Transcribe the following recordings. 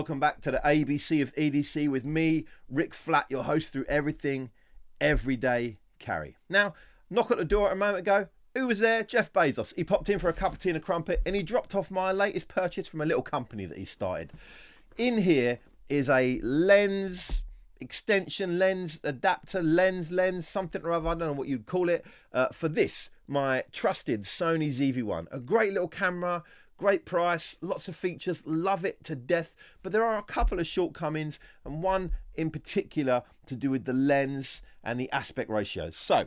welcome back to the ABC of EDC with me, Rick Flatt, your host through everything, everyday carry. Now, knock at the door a moment ago. Who was there? Jeff Bezos. He popped in for a cup of tea and a crumpet, and he dropped off my latest purchase from a little company that he started. In here is a lens extension, lens adapter, lens, something or other, I don't know what you'd call it, for this, my trusted Sony ZV1. A great little camera, great price, lots of features, love it to death, but there are a couple of shortcomings, and one in particular to do with the lens and the aspect ratio. So,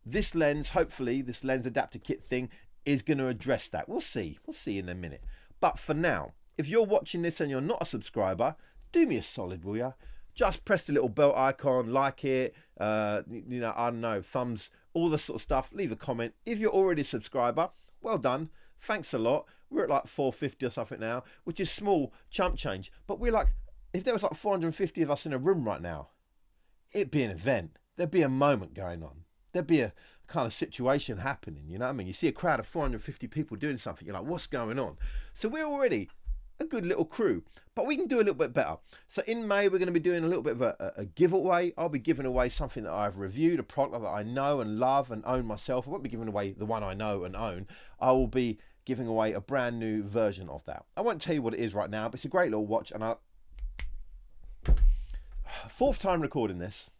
this lens, hopefully, this lens adapter kit thing is going to address that. We'll see in a minute. But for now, if you're watching this and you're not a subscriber, do me a solid, will you? Just press the little bell icon, like it, I don't know, thumbs, all the sort of stuff. Leave a comment. If you're already a subscriber, well done. Thanks a lot. We're at like 450 or something now, which is small chump change. But we're like, if there was like 450 of us in a room right now, it'd be an event. There'd be a moment going on. There'd be a kind of situation happening, you know what I mean? You see a crowd of 450 people doing something, you're like, what's going on? So we're already a good little crew, but we can do a little bit better. So in May, we're going to be doing a little bit of a giveaway. I'll be giving away something that I've reviewed, a product that I know and love and own myself. I won't be giving away the one I know and own. I will be giving away a brand new version of that. I won't tell you what it is right now, but it's a great little watch. And fourth time recording this,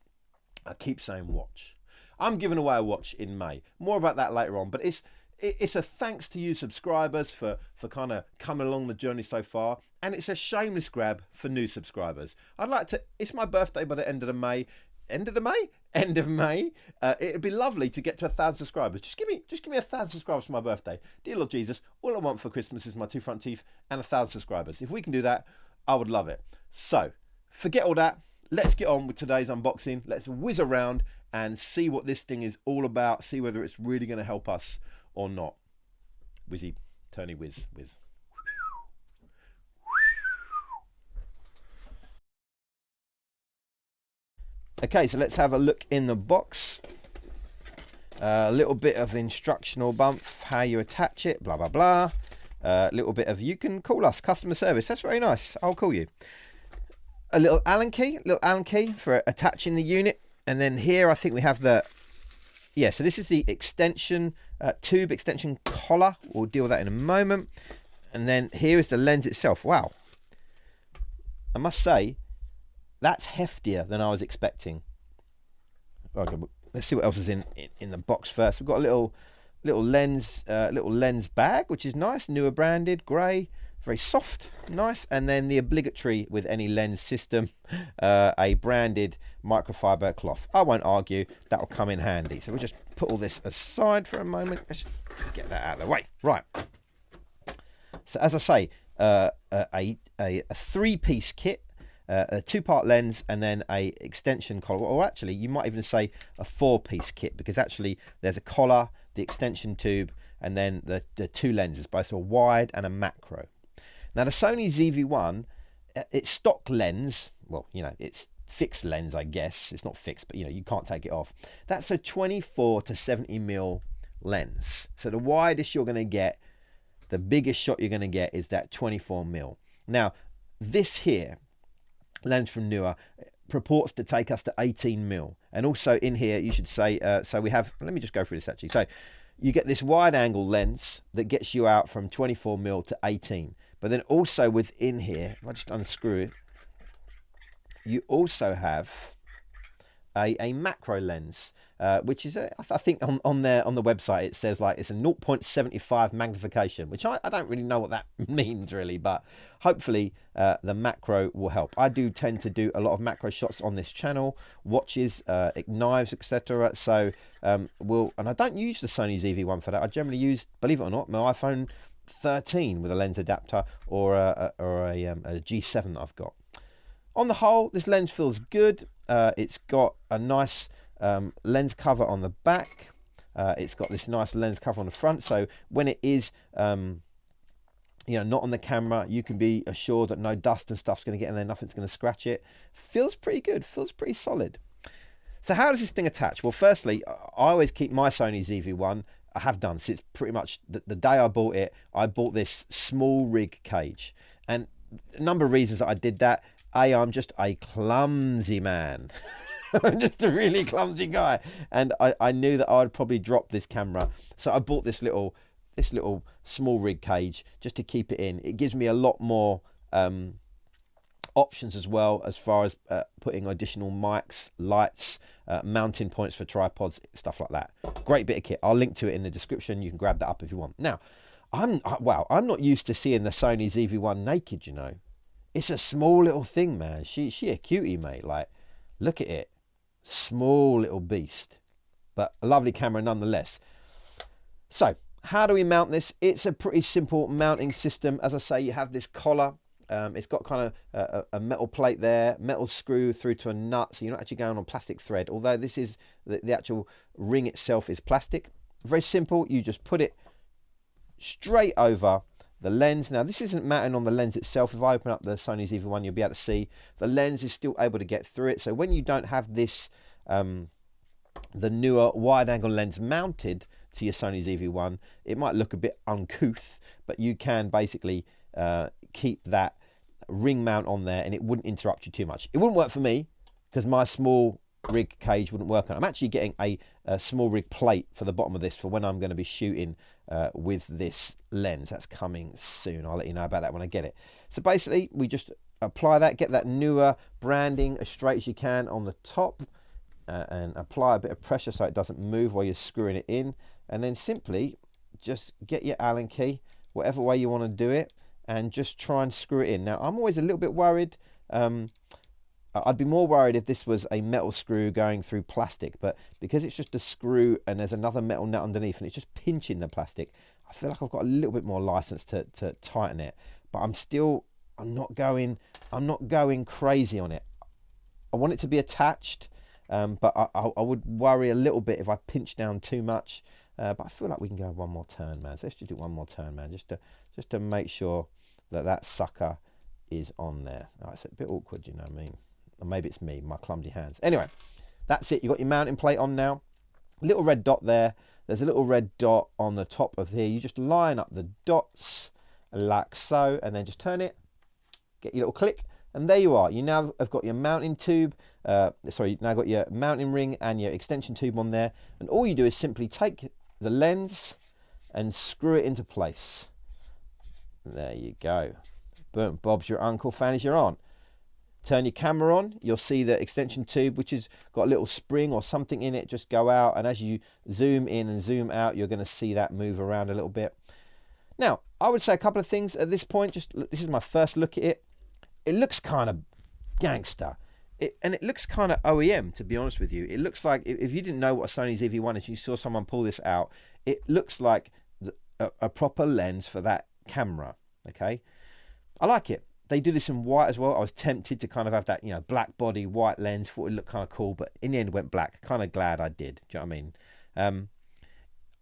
I keep saying watch. I'm giving away a watch in May. More about that later on, but it's a thanks to you subscribers for kind of coming along the journey so far, and it's a shameless grab for new subscribers. I'd like to, it's my birthday by the end of May. End of May. It'd be lovely to get to 1,000 subscribers. Just give me 1,000 subscribers for my birthday. Dear Lord Jesus, all I want for Christmas is my 2 front teeth and 1,000 subscribers. If we can do that, I would love it. So forget all that. Let's get on with today's unboxing. Let's whiz around and see what this thing is all about. See whether it's really going to help us or not. Whizzy, turny whiz. Okay, so let's have a look in the box. A little bit of instructional bump, how you attach it, blah, blah, blah. A little bit of, you can call us, customer service. That's very nice. I'll call you. A little Allen key for attaching the unit. And then here I think we have the, yeah, so this is the extension, tube extension collar. We'll deal with that in a moment. And then here is the lens itself. Wow. I must say, that's heftier than I was expecting. Okay, let's see what else is in the box first. We've got a little lens bag, which is nice, Neewer branded, grey. Very soft, nice, and then the obligatory with any lens system, a branded microfiber cloth. I won't argue, that will come in handy. So we'll just put all this aside for a moment. Let's get that out of the way. Right. So as I say, a three-piece kit, a 2-part lens, and then a extension collar. Or actually, you might even say a 4-piece kit, because actually there's a collar, the extension tube, and then the 2 lenses, both a wide and a macro. Now the Sony ZV1, it's stock lens, well, you know, it's fixed lens, I guess. It's not fixed, but you know, you can't take it off. That's a 24 to 70mm lens. So the widest you're going to get, the biggest shot you're going to get is that 24mm. Now, this here, lens from Neewer, purports to take us to 18mm. And also in here, you should say, so we have, let me just go through this actually. So you get this wide angle lens that gets you out from 24mm to 18. But then also within here, if I just unscrew it, you also have a macro lens, which is, I think on the website, it says like it's a 0.75 magnification, which I don't really know what that means really, but hopefully the macro will help. I do tend to do a lot of macro shots on this channel, watches, knives, etc. So and I don't use the Sony ZV1 for that. I generally use, believe it or not, my iPhone 13 with a lens adapter or a G7 that I've got. On the whole, this lens feels good. It's got a nice lens cover on the back. It's got this nice lens cover on the front, so when it is not on the camera, you can be assured that no dust and stuff's going to get in there, nothing's going to scratch it. Feels pretty good, feels pretty solid. So how does this thing attach? Well, firstly, I always keep my Sony ZV1, I have done since pretty much the day I bought it. I bought this small rig cage, and a number of reasons that I did that. I'm just a clumsy man. I'm just a really clumsy guy, and I knew that I would probably drop this camera, so I bought this little small rig cage just to keep it in. It gives me a lot more options as well, as far as putting additional mics, lights, mounting points for tripods, stuff like that. Great bit of kit. I'll link to it in the description. You can grab that up if you want. Now, I'm not used to seeing the Sony ZV1 naked, you know. It's a small little thing, man. She a cutie, mate. Like, look at it. Small little beast, but a lovely camera nonetheless. So, how do we mount this? It's a pretty simple mounting system. As I say, you have this collar. It's got kind of a metal plate there, metal screw through to a nut, so you're not actually going on plastic thread, although this is the actual ring itself is plastic. Very simple. You just put it straight over the lens. Now, this isn't mounting on the lens itself. If I open up the Sony ZV1, you'll be able to see the lens is still able to get through it. So when you don't have this the Neewer wide angle lens mounted to your Sony ZV1, it might look a bit uncouth, but you can basically keep that ring mount on there and it wouldn't interrupt you too much. It wouldn't work for me because my small rig cage wouldn't work on it. I'm actually getting a small rig plate for the bottom of this for when I'm going to be shooting with this lens. That's coming soon. I'll let you know about that when I get it. So basically, we just apply that, get that Neewer branding as straight as you can on the top, and apply a bit of pressure so it doesn't move while you're screwing it in, and then simply just get your Allen key, whatever way you want to do it, and just try and screw it in. Now, I'm always a little bit worried. I'd be more worried if this was a metal screw going through plastic, but because it's just a screw and there's another metal nut underneath and it's just pinching the plastic, I feel like I've got a little bit more license to tighten it. But I'm not going crazy on it. I want it to be attached, but I would worry a little bit if I pinch down too much. But I feel like we can go one more turn, man. So let's just do one more turn, man, just to make sure that sucker is on there. Oh, it's a bit awkward, you know what I mean? Or maybe it's me, my clumsy hands. Anyway, that's it. You've got your mounting plate on now. Little red dot there. There's a little red dot on the top of here. You just line up the dots like so, and then just turn it. Get your little click, and there you are. You now have got your mounting tube. You've now got your mounting ring and your extension tube on there. And all you do is simply take the lens and screw it into place. There you go. Boom, Bob's your uncle, Fanny's your aunt. Turn your camera on, you'll see the extension tube, which has got a little spring or something in it, just go out, and as you zoom in and zoom out, you're going to see that move around a little bit. Now, I would say a couple of things at this point. This is my first look at it. It looks kind of gangster, and it looks kind of OEM, to be honest with you. It looks like, if you didn't know what a Sony ZV1 is, you saw someone pull this out, it looks like a proper lens for that camera. Okay, I like it. They do this in white as well. I was tempted to kind of have that, black body, white lens. Thought it looked kind of cool, but in the end it went black. Kind of glad I did. Do you know what I mean?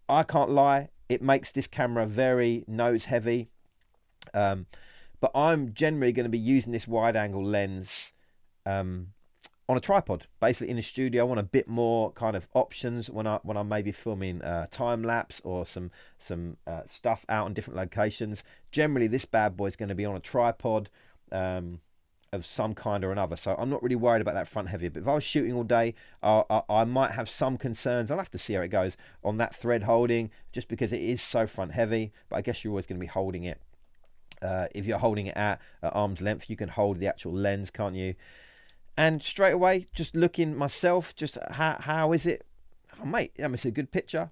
I can't lie. It makes this camera very nose heavy. But I'm generally going to be using this wide angle lens on a tripod. Basically in the studio, I want a bit more kind of options when I'm maybe filming time lapse or some stuff out on different locations. Generally, this bad boy is going to be on a tripod of some kind or another. So I'm not really worried about that front heavy. But if I was shooting all day, I might have some concerns. I'll have to see how it goes on that thread holding, just because it is so front heavy. But I guess you're always going to be holding it. If you're holding it at arm's length, you can hold the actual lens, can't you? And straight away, just looking myself, just how is it? Oh, mate, it's a good picture.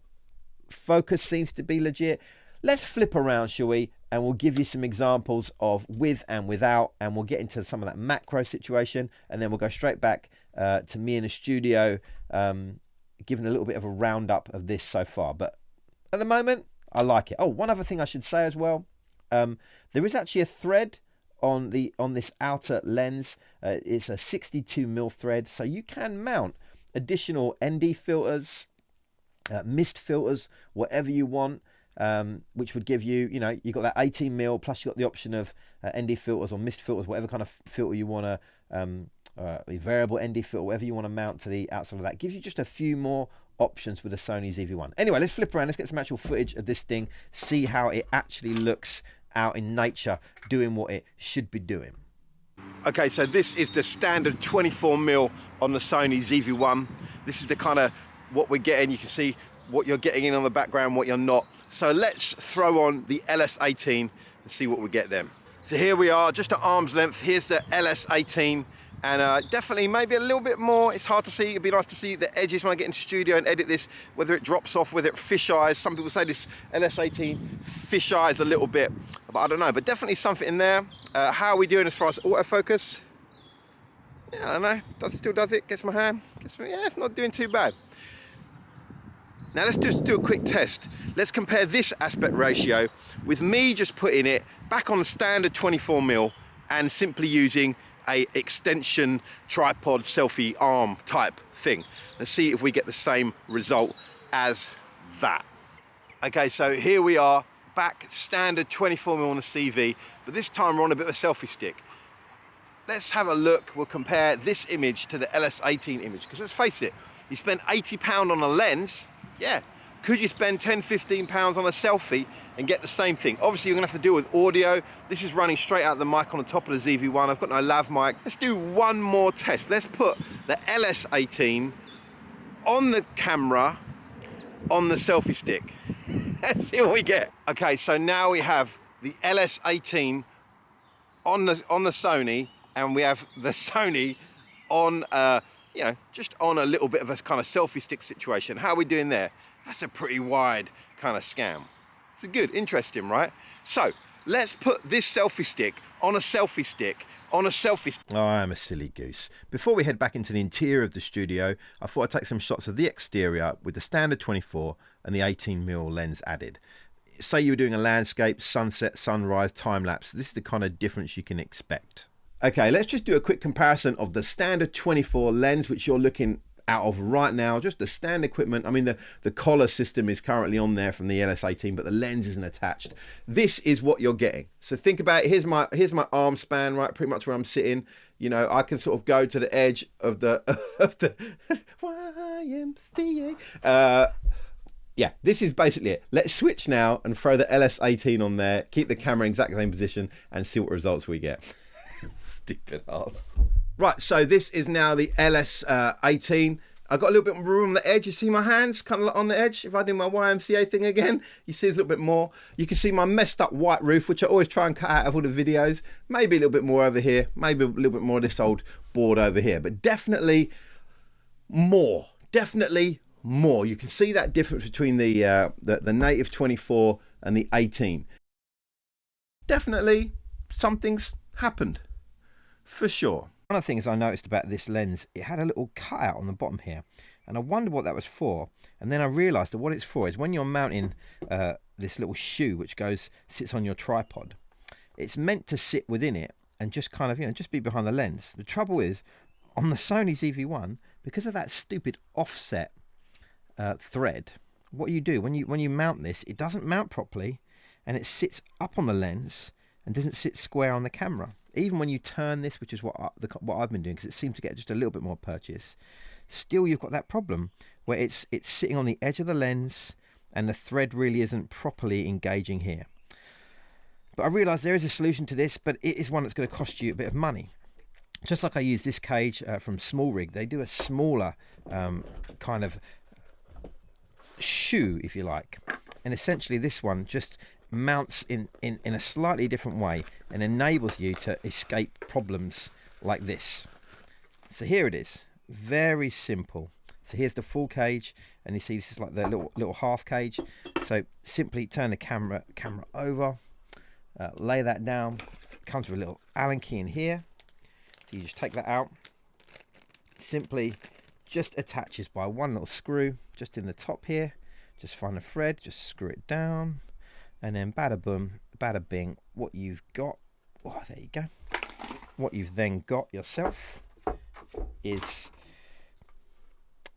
Focus seems to be legit. Let's flip around, shall we? And we'll give you some examples of with and without, and we'll get into some of that macro situation, and then we'll go straight back to me in the studio, giving a little bit of a roundup of this so far. But at the moment, I like it. Oh, one other thing I should say as well. There is actually a thread on this outer lens. It's a 62mm thread, so you can mount additional ND filters, mist filters, whatever you want, which would give you, you've got that 18mm, plus you've got the option of ND filters or mist filters, whatever kind of filter you want to, variable ND filter, whatever you want to mount to the outside of that. Gives you just a few more options with the Sony ZV1. Anyway, let's flip around. Let's get some actual footage of this thing, see how it actually looks out in nature doing what it should be doing. Okay, so this is the standard 24mm on the Sony ZV1. This is the kind of what we're getting. You can see what you're getting in on the background, what you're not. So let's throw on the LS18 and see what we get then. So here we are, just at arm's length. Here's the LS18, and definitely maybe a little bit more. It's hard to see. It'd be nice to see the edges when I get into studio and edit this, whether it drops off, whether it fisheyes. Some people say this LS18 fisheyes a little bit, but I don't know. But definitely something in there. How are we doing as far as autofocus? Yeah, I don't know. Still does it? Gets my hand? Yeah, it's not doing too bad. Now let's just do a quick test. Let's compare this aspect ratio with me just putting it back on the standard 24mm and simply using a extension tripod selfie arm type thing. Let's see if we get the same result as that. Okay, so here we are, back standard 24mm on the CV, but this time we're on a bit of a selfie stick. Let's have a look. We'll compare this image to the LS18 image, because let's face it, you spend £80 on a lens. Yeah, could you spend £10–15 on a selfie and get the same thing? Obviously you're gonna have to deal with audio. This is running straight out the mic on the top of the ZV1. I've got no lav mic. Let's do one more test. Let's put the LS18 on the camera on the selfie stick. Let's see what we get. Okay, so now we have the LS18 on the Sony, and we have the Sony on you know, just on a little bit of a kind of selfie stick situation. How are we doing there? That's a pretty wide kind of scam. It's a good, interesting, right? So let's put this selfie stick on a selfie stick on a selfie stick. Oh, I'm a silly goose. Before we head back into the interior of the studio, I thought I'd take some shots of the exterior with the standard 24 and the 18mm lens added. Say you were doing a landscape, sunset, sunrise, time-lapse. This is the kind of difference you can expect. Okay, let's just do a quick comparison of the standard 24 lens, which you're looking out of right now, just the standard equipment. I mean, the collar system is currently on there from the LS18, but the lens isn't attached. This is what you're getting. So think about it. Here's my arm span, right, pretty much where I'm sitting. You know, I can sort of go to the edge of the YMCA. Yeah, this is basically it. Let's switch now and throw the LS18 on there, keep the camera in exactly the same position, and see what results we get. Stupid ass. Right, so this is now the LS18. I've got a little bit more room on the edge. You see my hands kind of on the edge? If I do my YMCA thing again, you see there's a little bit more. You can see my messed up white roof, which I always try and cut out of all the videos. Maybe a little bit more over here. Maybe a little bit more of this old board over here. But definitely more. Definitely more. You can see that difference between the native 24 and the 18. Definitely something's happened. For sure. One of the things I noticed about this lens, it had a little cutout on the bottom here, and I wondered what that was for. And then I realised that what it's for is when you're mounting this little shoe which sits on your tripod, it's meant to sit within it and just kind of, you know, just be behind the lens. The trouble is, on the Sony ZV1, because of that stupid offset thread, what you do when you mount this, it doesn't mount properly, and it sits up on the lens and doesn't sit square on the camera. Even when you turn this, which is what I've been doing, because it seems to get just a little bit more purchase, still you've got that problem where it's sitting on the edge of the lens and the thread really isn't properly engaging here. But I realise there is a solution to this, but it is one that's going to cost you a bit of money. Just like I use this cage from Small Rig, they do a smaller kind of shoe, if you like, and essentially this one just mounts in a slightly different way and enables you to escape problems like this. So here it is, very simple. So here's the full cage, and you see this is like the little half cage. So simply turn the camera over, lay that down. It comes with a little Allen key in here. So you just take that out. Simply just attaches by one little screw just in the top here. Just find a thread, just screw it down. And then bada boom, bada bing, what you've got, oh, there you go. What you've then got yourself is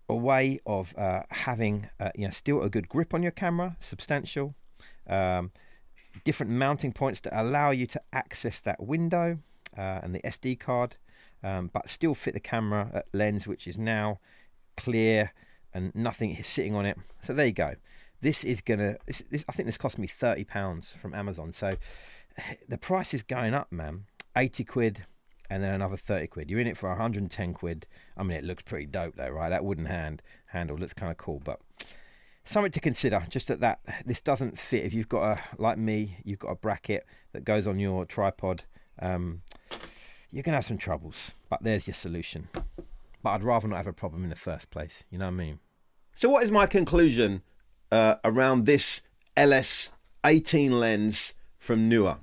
a way of having, you know, still a good grip on your camera, substantial, different mounting points that allow you to access that window and the SD card, but still fit the camera lens, which is now clear and nothing is sitting on it. So there you go. This is gonna, I think this cost me £30 from Amazon, so the price is going up, man. 80 quid and then another 30 quid. You're in it for 110 quid. I mean, it looks pretty dope though, right? That wooden handle looks kind of cool, but something to consider. Just that this doesn't fit. If you've got like me, you've got a bracket that goes on your tripod, you're gonna have some troubles. But there's your solution. But I'd rather not have a problem in the first place. You know what I mean? So what is my conclusion around this LS18 lens from Neewer?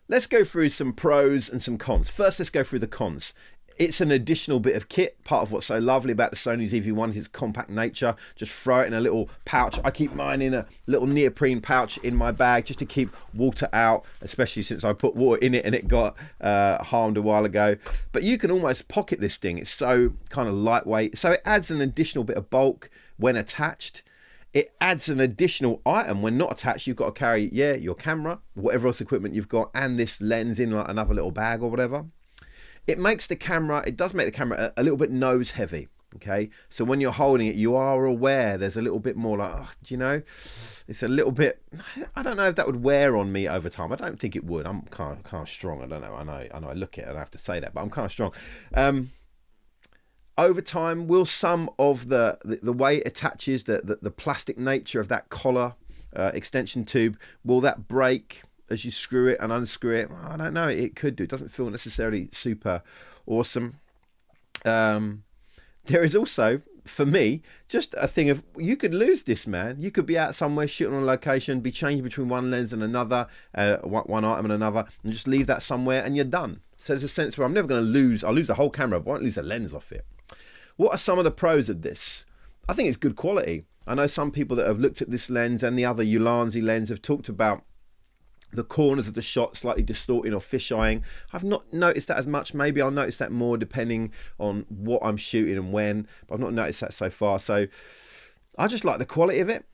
Let's go through some pros and some cons. First, let's go through the cons. It's an additional bit of kit. Part of what's so lovely about the Sony ZV1 is its compact nature. Just throw it in a little pouch. I keep mine in a little neoprene pouch in my bag just to keep water out, especially since I put water in it and it got harmed a while ago. But you can almost pocket this thing. It's so kind of lightweight. So it adds an additional bit of bulk when attached. It adds an additional item when not attached. You've got to carry, your camera, whatever else equipment you've got, and this lens in like another little bag or whatever. It does make the camera a little bit nose heavy, okay? So when you're holding it, you are aware there's a little bit more like, do you know? It's a little bit, I don't know if that would wear on me over time. I don't think it would. I'm kind of strong. I don't know. I know I look at it and I have to say that, but I'm kind of strong. Over time, will some of the way it attaches, the plastic nature of that collar extension tube, will that break as you screw it and unscrew it? I don't know. It could do. It doesn't feel necessarily super awesome. There is also, for me, just a thing of, you could lose this, man. You could be out somewhere shooting on location, be changing between one lens and another, one item and another, and just leave that somewhere and you're done. So there's a sense where I'm never going to lose. I'll lose the whole camera, but I won't lose the lens off it. What are some of the pros of this? I think it's good quality. I know some people that have looked at this lens and the other Ulanzi lens have talked about the corners of the shot slightly distorting or fisheyeing. I've not noticed that as much. Maybe I'll notice that more depending on what I'm shooting and when, but I've not noticed that so far. So I just like the quality of it.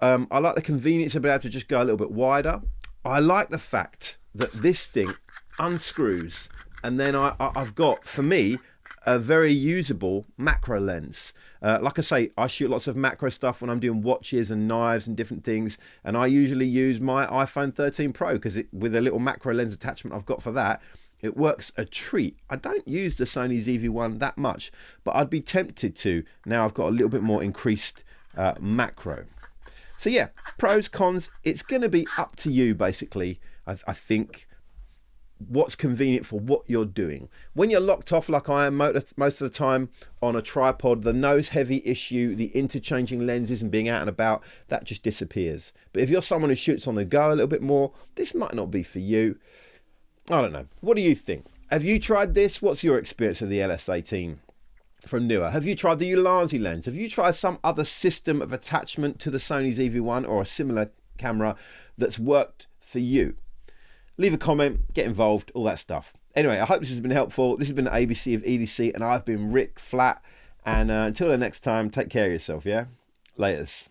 I like the convenience of being able to just go a little bit wider. I like the fact that this thing unscrews and then I've got, for me, a very usable macro lens. Like I say, I shoot lots of macro stuff when I'm doing watches and knives and different things, and I usually use my iPhone 13 Pro because with a little macro lens attachment I've got for that, it works a treat. I don't use the Sony ZV1 that much, but I'd be tempted to now I've got a little bit more increased macro. So yeah, pros, cons, it's going to be up to you basically. I think what's convenient for what you're doing. When you're locked off like I am most of the time on a tripod, the nose heavy issue, the interchanging lenses and being out and about, that just disappears. But if you're someone who shoots on the go a little bit more, this might not be for you. I don't know. What do you think? Have you tried this? What's your experience of the LS18 from Neewer? Have you tried the Ulanzi lens? Have you tried some other system of attachment to the Sony ZV1 or a similar camera that's worked for you? Leave a comment, get involved, all that stuff. Anyway, I hope this has been helpful. This has been the ABC of EDC, and I've been Rick Flat. And until the next time, take care of yourself, yeah? Laters.